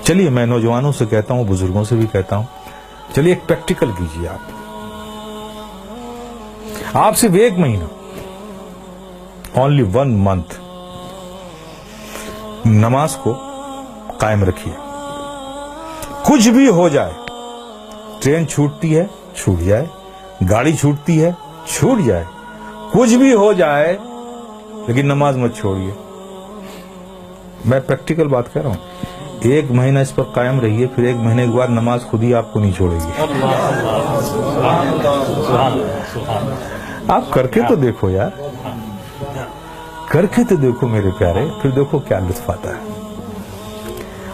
چلیے میں نوجوانوں سے کہتا ہوں، بزرگوں سے بھی کہتا ہوں، چلیے ایک پریکٹیکل کیجیے آپ صرف 1 مہینہ، only 1 month نماز کو قائم رکھیے. کچھ بھی ہو جائے، ٹرین چھوٹتی ہے چھوٹ جائے، گاڑی چھوٹتی ہے چھوٹ جائے، کچھ بھی ہو جائے، لیکن نماز مت چھوڑیے. میں پریکٹیکل بات کہہ رہا ہوں. 1 مہینہ اس پر قائم رہیے، پھر 1 مہینے کے بعد نماز خود ہی آپ کو نہیں چھوڑے گی. آپ کر کے تو دیکھو یار، کر کے تو دیکھو میرے پیارے، پھر دیکھو کیا لطف آتا ہے.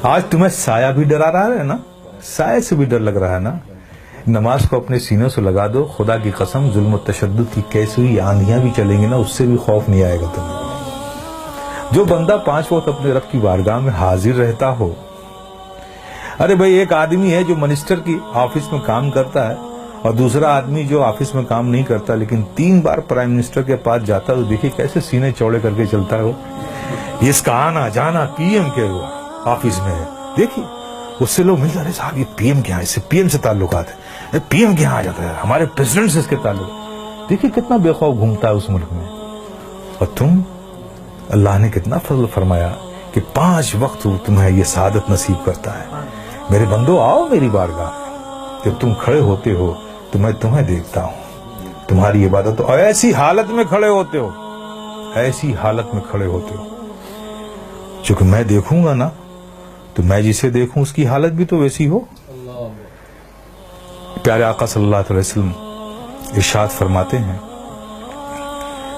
آج تمہیں سایہ بھی ڈرا رہا ہے نا، سایہ سے بھی ڈر لگ رہا ہے نا. نماز کو اپنے سینوں سے لگا دو. خدا کی قسم، ظلم و تشدد کی کیسی ہوئی آندھیاں بھی چلیں گی نا، اس سے بھی خوف نہیں آئے گا تمہیں. جو بندہ 5 وقت اپنے رب کی بارگاہ میں حاضر رہتا ہو. ارے بھائی، ایک آدمی ہے جو منسٹر کی آفس میں کام کرتا ہے، اور دوسرا آدمی جو آفس میں کام نہیں کرتا لیکن 3 بار پرائم منسٹر کے پاس جاتا ہے. تو دیکھیے کیسے سینے چوڑے کر کے چلتا ہے وہ. اس کا آنا جانا پی ایم کے آفس میں ہے. دیکھیے اس سے لوگ ملتے ہیں، صاحب یہ پی ایم کے یہاں، اس سے پی ایم سے تعلقات ہے، پی ایم کے یہاں آ جاتا ہے، ہمارے پریزیڈنٹ سے اس کے تعلق. دیکھیے کتنا بے خوف گھومتا ہے اس ملک میں. اور تم، اللہ نے کتنا فضل فرمایا کہ 5 وقت تمہیں یہ سعادت نصیب کرتا ہے. میرے بندو، آؤ میری بارگاہ میں. جب تم کھڑے ہوتے ہو تو میں تمہیں دیکھتا ہوں، تمہاری عبادت، اور ایسی حالت میں کھڑے ہوتے ہو، ایسی حالت میں کھڑے ہوتے ہو. چونکہ میں دیکھوں گا نا، تو میں جسے دیکھوں اس کی حالت بھی تو ویسی ہو. پیارے آقا صلی اللہ علیہ وسلم ارشاد فرماتے ہیں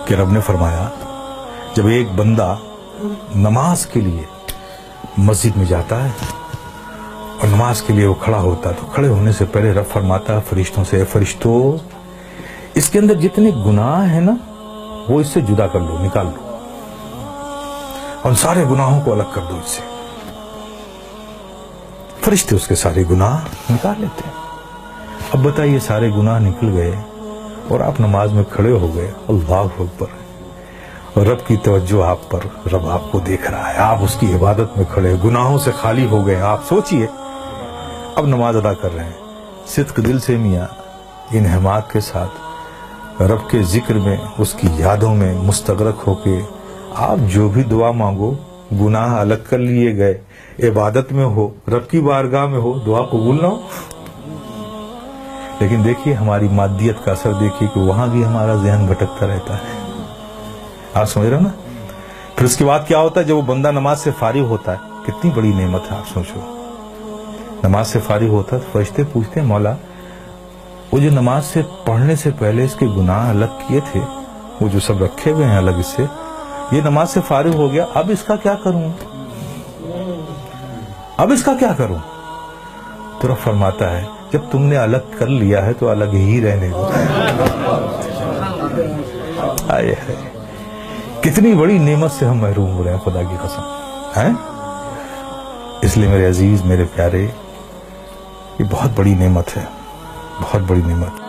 کہ رب نے فرمایا، جب ایک بندہ نماز کے لیے مسجد میں جاتا ہے اور نماز کے لیے وہ کھڑا ہوتا ہے، تو کھڑے ہونے سے پہلے رب فرماتا ہے فرشتوں سے، اے فرشتوں، اس کے اندر جتنے گناہ ہیں نا، وہ اس سے جدا کر لو، نکال لو، اور سارے گناہوں کو الگ کر دو اس سے. فرشتے اس کے سارے گناہ نکال لیتے ہیں. اب بتائیے، سارے گناہ نکل گئے اور آپ نماز میں کھڑے ہو گئے. اللہ اکبر. اور رب کی توجہ آپ پر، رب آپ کو دیکھ رہا ہے، آپ اس کی عبادت میں کھڑے، گناہوں سے خالی ہو گئے. آپ سوچئے، اب نماز ادا کر رہے ہیں صدق دل سے، میاں انہماک کے ساتھ، رب کے ذکر میں، اس کی یادوں میں مستغرق ہو کے آپ جو بھی دعا مانگو، گناہ الگ کر لیے گئے، عبادت میں ہو، رب کی بارگاہ میں ہو، دعا قبول نہ ہو. لیکن دیکھیے ہماری مادیت کا اثر دیکھیے کہ وہاں بھی ہمارا ذہن بھٹکتا رہتا ہے. آپ سمجھ رہے ہو نا. پھر اس کے بعد کیا ہوتا ہے، جب وہ بندہ نماز سے فارغ ہوتا ہے، کتنی بڑی نعمت ہے آپ سوچو. نماز سے فارغ ہوتا ہے، فرشتے پوچھتے ہیں، مولا وہ جو نماز سے پڑھنے سے پہلے اس کے گناہ الگ کیے تھے، وہ جو سب رکھے ہوئے ہیں الگ، اس سے یہ نماز سے فارغ ہو گیا، اب اس کا کیا کروں، اب اس کا کیا کروں. تو رب فرماتا ہے، جب تم نے الگ کر لیا ہے تو الگ ہی رہنے دو. آئے ہے، کتنی بڑی نعمت سے ہم محروم ہو رہے ہیں، خدا کی قسم ہیں. اس لیے میرے عزیز، میرے پیارے، یہ بہت بڑی نعمت ہے، بہت بڑی نعمت.